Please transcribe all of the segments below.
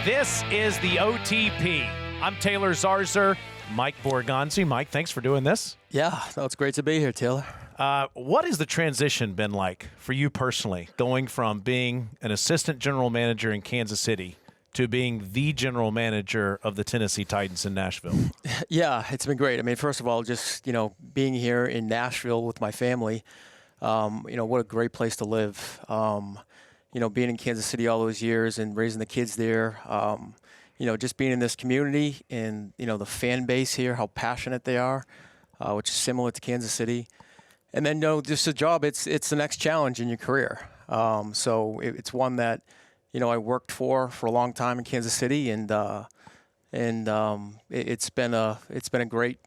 This is the OTP. I'm Taylor Zarzour, Mike Borgonzi. Mike, thanks for doing this. Yeah, no, it's great to be here, Taylor. What has the transition been like for you personally, going from being an assistant general manager in Kansas City to being the general manager of the Tennessee Titans in Nashville? Yeah, it's been great. I mean, first of all, just, being here in Nashville with my family, what a great place to live. Being in Kansas City all those years and raising the kids there, just being in this community and, the fan base here, how passionate they are, which is similar to Kansas City. And then, just a job, it's the next challenge in your career. So it's one that, I worked for a long time in Kansas City, and it's been a great,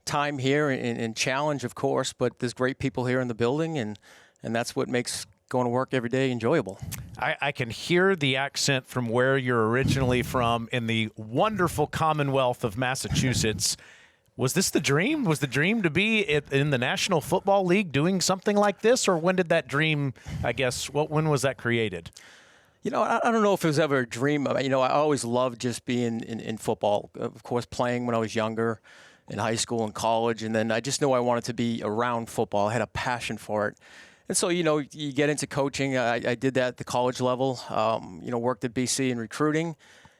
time here and challenge, of course, but there's great people here in the building, and that's what makes going to work every day enjoyable. I can hear the accent from where you're originally from in the wonderful Commonwealth of Massachusetts. Was this the dream? Was the dream to be in the National Football League doing something like this? Or when did that dream, when was that created? I don't know if it was ever a dream. I always loved just being in football. Of course, playing when I was younger in high school and college. And then I just knew I wanted to be around football. I had a passion for it. And so, you get into coaching. I did that at the college level, worked at BC in recruiting.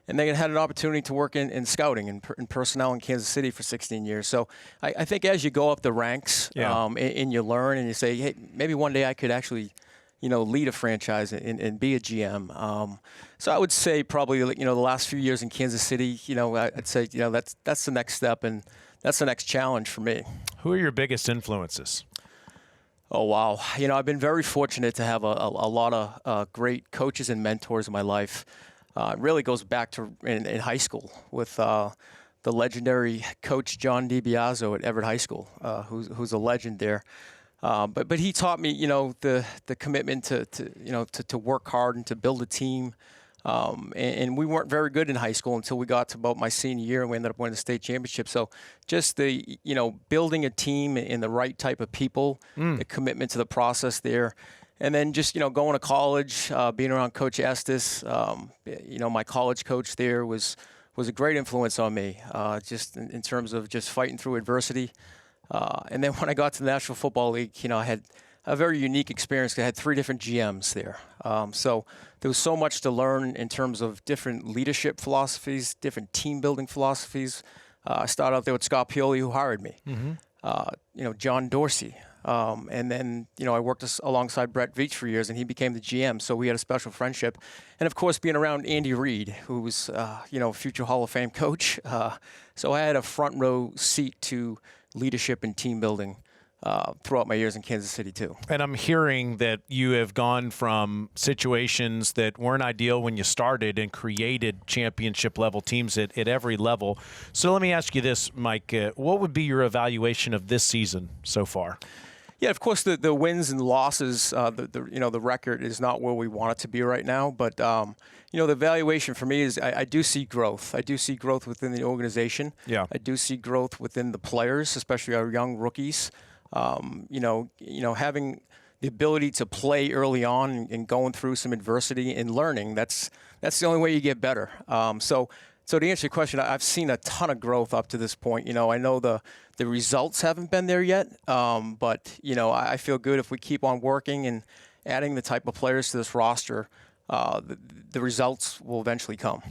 And then I had an opportunity to work in scouting and in personnel in Kansas City for 16 years. So I think as you go up the ranks and you learn and you say, hey, maybe one day I could actually, lead a franchise and be a GM. So I would say probably, the last few years in Kansas City, I'd say, that's the next step and that's the next challenge for me. Who are your biggest influences? Oh, wow. I've been very fortunate to have a lot of great coaches and mentors in my life. It really goes back to in high school with the legendary coach John DiBiaso at Everett High School, who's a legend there. But he taught me, the commitment to work hard and to build a team. And we weren't very good in high school until we got to about my senior year, and we ended up winning the state championship. So just the, building a team in the right type of people, the commitment to the process there. And then just, going to college, being around Coach Estes, my college coach there was a great influence on me, just in terms of just fighting through adversity. And then when I got to the National Football League, I had a very unique experience. I had 3 different GMs there. So there was so much to learn in terms of different leadership philosophies, different team building philosophies. I started out there with Scott Pioli, who hired me. John Dorsey. And then, I worked alongside Brett Veach for years, and he became the GM. So we had a special friendship. And, of course, being around Andy Reid, who was, future Hall of Fame coach. So I had a front row seat to leadership and team building throughout my years in Kansas City, too. And I'm hearing that you have gone from situations that weren't ideal when you started and created championship-level teams at every level. So let me ask you this, Mike. What would be your evaluation of this season so far? Yeah, of course, the wins and losses, the record is not where we want it to be right now. But, the evaluation for me is I do see growth. I do see growth within the organization. Yeah. I do see growth within the players, especially our young rookies. Having the ability to play early on and going through some adversity and learning, that's the only way you get better. So to answer your question, I've seen a ton of growth up to this point. I know the results haven't been there yet, but, I feel good if we keep on working and adding the type of players to this roster, the results will eventually come.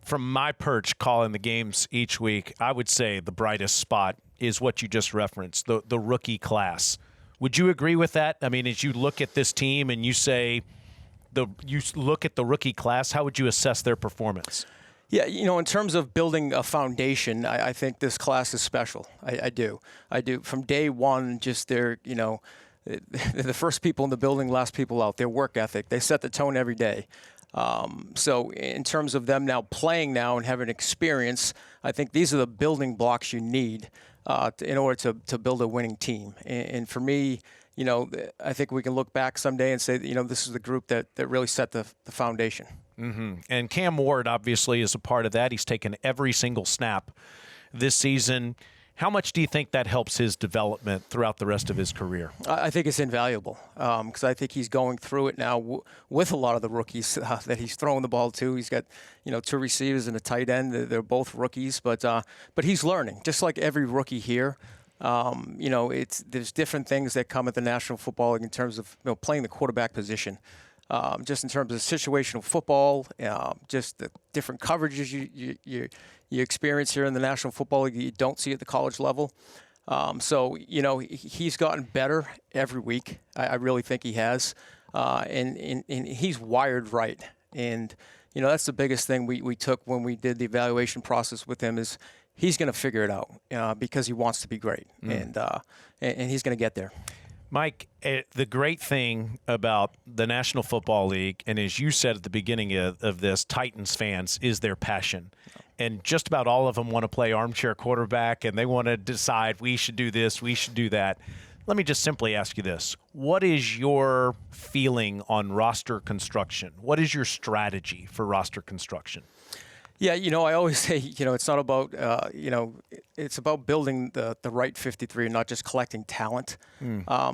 From my perch calling the games each week, I would say the brightest spot is what you just referenced, the rookie class. Would you agree with that? I mean, as you look at this team and you say you look at the rookie class, how would you assess their performance? Yeah, in terms of building a foundation, I think this class is special. I do. From day one, just they're, the first people in the building, last people out. Their work ethic, they set the tone every day. So in terms of them now playing now and having experience, I think these are the building blocks you need in order to build a winning team. And for me, I think we can look back someday and say, this is the group that really set the foundation. Mm-hmm. And Cam Ward obviously is a part of that. He's taken every single snap this season. How much do you think that helps his development throughout the rest of his career? I think it's invaluable because I think he's going through it now with a lot of the rookies that he's throwing the ball to. He's got, 2 receivers and a tight end. They're both rookies, but he's learning, just like every rookie here. There's different things that come at the National Football League in terms of playing the quarterback position. Just in terms of situational football, just the different coverages you experience here in the National Football League that you don't see at the college level. He's gotten better every week. I really think he has. And he's wired right. And, that's the biggest thing we took when we did the evaluation process with him is he's going to figure it out because he wants to be great. And he's going to get there. Mike, the great thing about the National Football League, and as you said at the beginning of this, Titans fans, is their passion. And just about all of them want to play armchair quarterback, and they want to decide we should do this, we should do that. Let me just simply ask you this. What is your feeling on roster construction? What is your strategy for roster construction? Yeah, I always say, it's not about, it's about building the right 53 and not just collecting talent.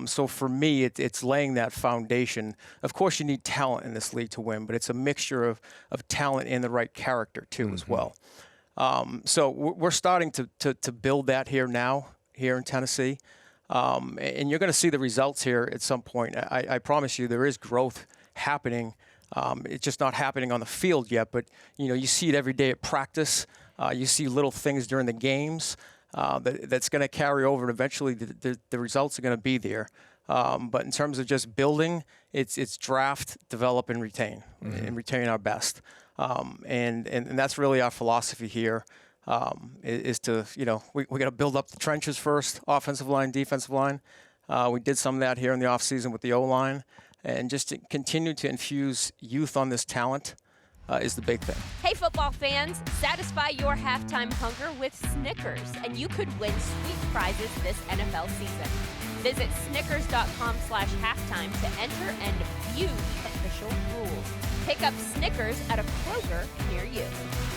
So for me, it's laying that foundation. Of course, you need talent in this league to win, but it's a mixture of talent and the right character, too, as well. So we're starting to build that here in Tennessee. And you're going to see the results here at some point. I promise you there is growth happening. It's just not happening on the field yet, but you see it every day at practice. You see little things during the games that's going to carry over, and eventually the results are going to be there. But in terms of just building, it's draft, develop, and retain, and retain our best. And that's really our philosophy here. Is to we got to build up the trenches first, offensive line, defensive line. We did some of that here in the offseason with the O-line. And just to continue to infuse youth on this talent is the big thing. Hey, football fans, satisfy your halftime hunger with Snickers, and you could win sweet prizes this NFL season. Visit Snickers.com/halftime to enter and view the official rules. Pick up Snickers at a Kroger near you.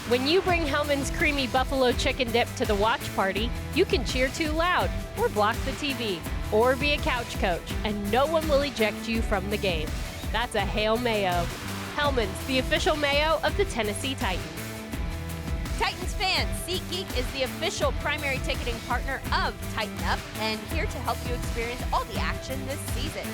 When you bring Hellman's Creamy Buffalo Chicken Dip to the watch party, you can cheer too loud, or block the TV, or be a couch coach, and no one will eject you from the game. That's a Hail Mayo. Hellman's, the official mayo of the Tennessee Titans. Titans fans, SeatGeek is the official primary ticketing partner of Tighten Up and here to help you experience all the action this season.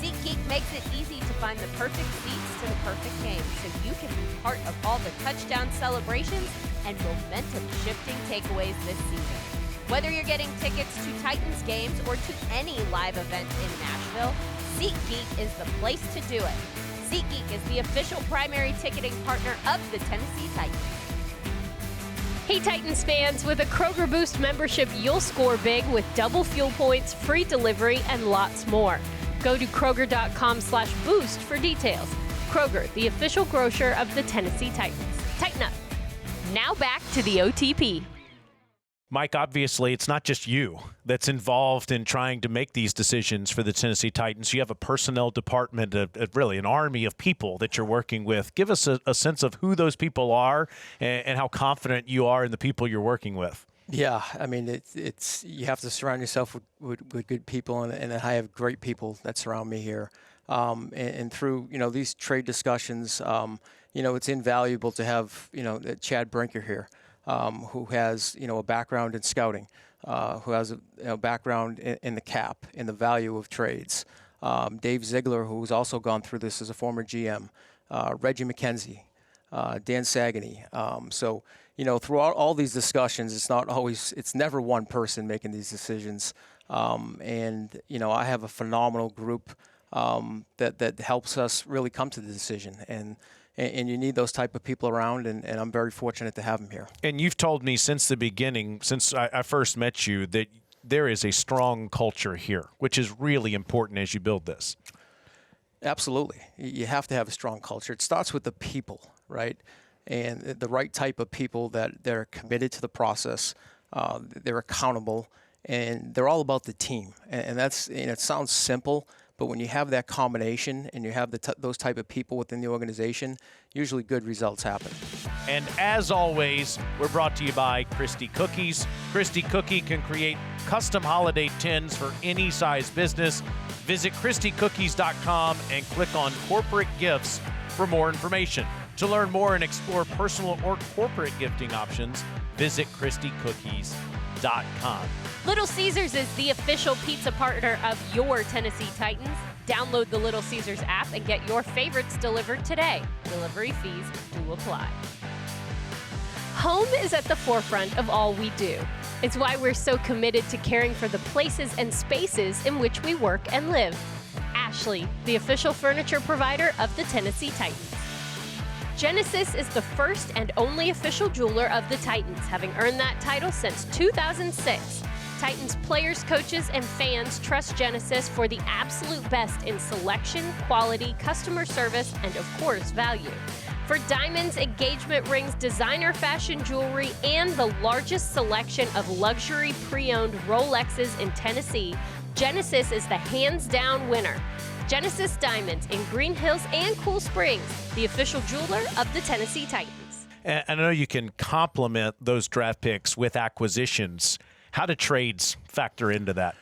SeatGeek makes it easy to find the perfect seats to the perfect game so you can be part of all the touchdown celebrations and momentum-shifting takeaways this season. Whether you're getting tickets to Titans games or to any live event in Nashville, SeatGeek is the place to do it. SeatGeek is the official primary ticketing partner of the Tennessee Titans. Hey Titans fans, with a Kroger Boost membership, you'll score big with double fuel points, free delivery, and lots more. Go to Kroger.com/boost for details. Kroger, the official grocer of the Tennessee Titans. Tighten up. Now back to the OTP. Mike, obviously, it's not just you that's involved in trying to make these decisions for the Tennessee Titans. You have a personnel department, really an army of people that you're working with. Give us a sense of who those people are and how confident you are in the people you're working with. Yeah, I mean, it's you have to surround yourself with good people, and I have great people that surround me here. And through, these trade discussions, it's invaluable to have, Chad Brinker here. Who has, a background in scouting, who has a background in the cap, in the value of trades. Dave Ziegler, who's also gone through this as a former GM. Reggie McKenzie, Dan Sagany. So, throughout all these discussions, it's never one person making these decisions. And, I have a phenomenal group that helps us really come to the decision. And you need those type of people around, and I'm very fortunate to have them here. And you've told me since the beginning, since I first met you, that there is a strong culture here, which is really important as you build this. Absolutely. You have to have a strong culture. It starts with the people, right? And the right type of people that they're committed to the process, they're accountable, and they're all about the team. And that's, it sounds simple, but when you have that combination and you have those type of people within the organization, usually good results happen. And as always, we're brought to you by Christie Cookies. Christie Cookie can create custom holiday tins for any size business. Visit ChristieCookies.com and click on Corporate Gifts for more information. To learn more and explore personal or corporate gifting options, visit ChristieCookies.com. Little Caesars is the official pizza partner of your Tennessee Titans. Download the Little Caesars app and get your favorites delivered today. Delivery fees do apply. Home is at the forefront of all we do. It's why we're so committed to caring for the places and spaces in which we work and live. Ashley, the official furniture provider of the Tennessee Titans. Genesis is the first and only official jeweler of the Titans, having earned that title since 2006. Titans players, coaches, and fans trust Genesis for the absolute best in selection, quality, customer service, and of course, value. For diamonds, engagement rings, designer fashion jewelry, and the largest selection of luxury pre-owned Rolexes in Tennessee, Genesis is the hands-down winner. Genesis Diamonds in Green Hills and Cool Springs, the official jeweler of the Tennessee Titans. And I know you can complement those draft picks with acquisitions. How do trades factor into that?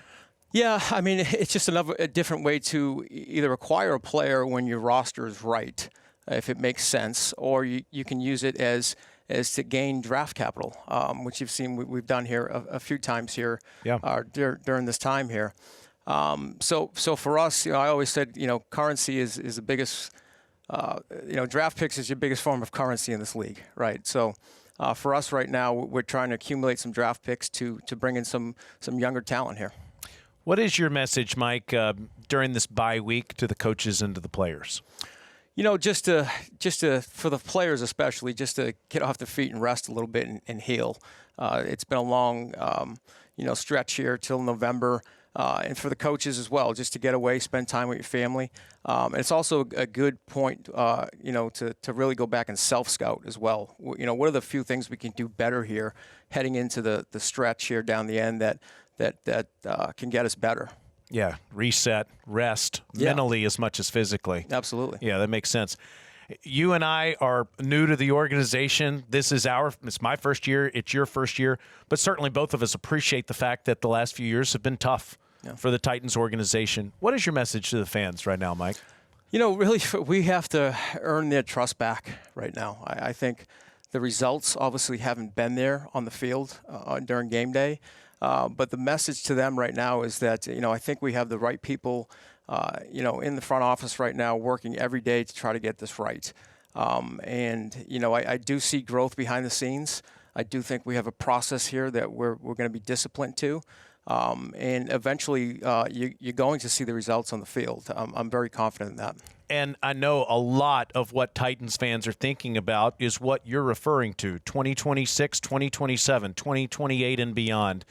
Yeah, I mean, it's just a different way to either acquire a player when your roster is right, if it makes sense, or you can use it as to gain draft capital, which you've seen we've done here a few times here during this time here. So for us, I always said, currency is the biggest, draft picks is your biggest form of currency in this league, right? So for us right now, we're trying to accumulate some draft picks to bring in some younger talent here. What is your message, Mike, during this bye week to the coaches and to the players? Just to for the players especially, just to get off their feet and rest a little bit and heal. It's been a long, stretch here till November. And for the coaches as well, just to get away, spend time with your family. And it's also a good point, to really go back and self-scout as well. What are the few things we can do better here heading into the stretch here down the end that can get us better? Yeah, reset, rest, mentally as much as physically. Absolutely. Yeah, that makes sense. You and I are new to the organization. It's my first year. It's your first year. But certainly both of us appreciate the fact that the last few years have been tough for the Titans organization. What is your message to the fans right now, Mike? Really, we have to earn their trust back right now. I think the results obviously haven't been there on the field during game day. But the message to them right now is that, I think we have the right people in the front office right now, working every day to try to get this right. I do see growth behind the scenes. I do think we have a process here that we're going to be disciplined to. And eventually, you're going to see the results on the field. I'm very confident in that. And I know a lot of what Titans fans are thinking about is what you're referring to, 2026, 2027, 2028, and beyond.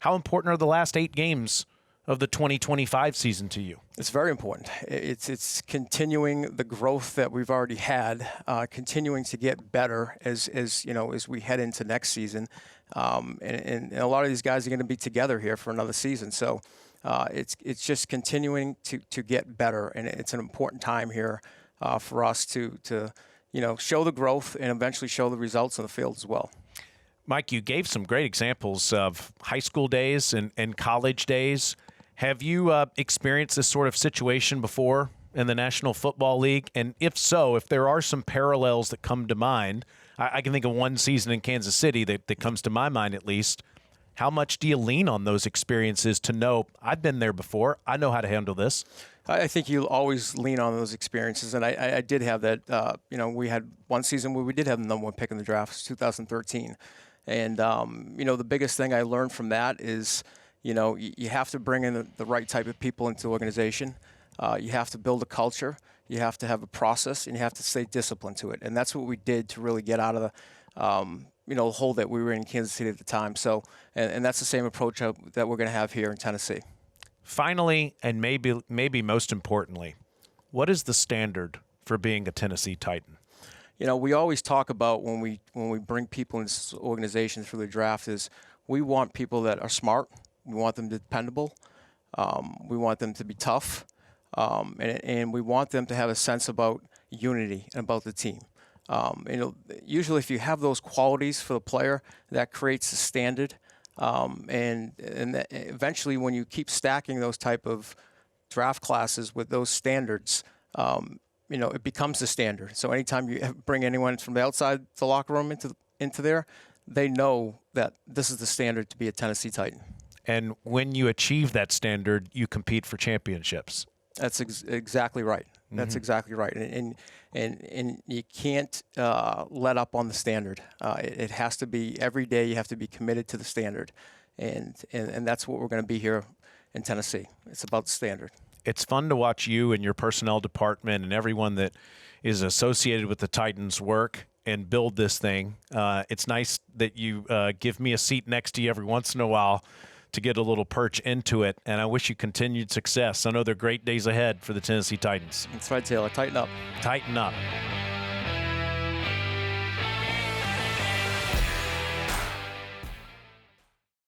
How important are the last 8 games of the 2025 season to you? It's very important. It's continuing the growth that we've already had, continuing to get better as we head into next season. And a lot of these guys are going to be together here for another season. So it's just continuing to get better, and it's an important time here for us to show the growth and eventually show the results on the field as well. Mike, you gave some great examples of high school days and college days. Have you experienced this sort of situation before in the National Football League? And if so, if there are some parallels that come to mind, I can think of one season in Kansas City that comes to my mind at least. How much do you lean on those experiences to know, I've been there before, I know how to handle this? I think you'll always lean on those experiences, and I did have that. We had one season where we did have the number 1 pick in the draft, 2013. And, the biggest thing I learned from that is, you have to bring in the right type of people into the organization. You have to build a culture. You have to have a process, and you have to stay disciplined to it. And that's what we did to really get out of the hole that we were in Kansas City at the time. So, and that's the same approach that we're going to have here in Tennessee. Finally, and maybe most importantly, what is the standard for being a Tennessee Titan? We always talk about when we bring people into organizations for the draft is we want people that are smart. We want them dependable. We want them to be tough. And we want them to have a sense about unity and about the team. Usually if you have those qualities for the player, that creates a standard. And eventually when you keep stacking those type of draft classes with those standards, it becomes the standard. So anytime you bring anyone from the outside the locker room into there, they know that this is the standard to be a Tennessee Titan. And when you achieve that standard, you compete for championships. That's exactly right. That's exactly right. And you can't let up on the standard. It has to be every day. You have to be committed to the standard, and that's what we're going to be here in Tennessee. It's about the standard. It's fun to watch you and your personnel department and everyone that is associated with the Titans work and build this thing. It's nice that you give me a seat next to you every once in a while to get a little perch into it, and I wish you continued success. I know there are great days ahead for the Tennessee Titans. That's right, Taylor. Tighten up. Tighten up.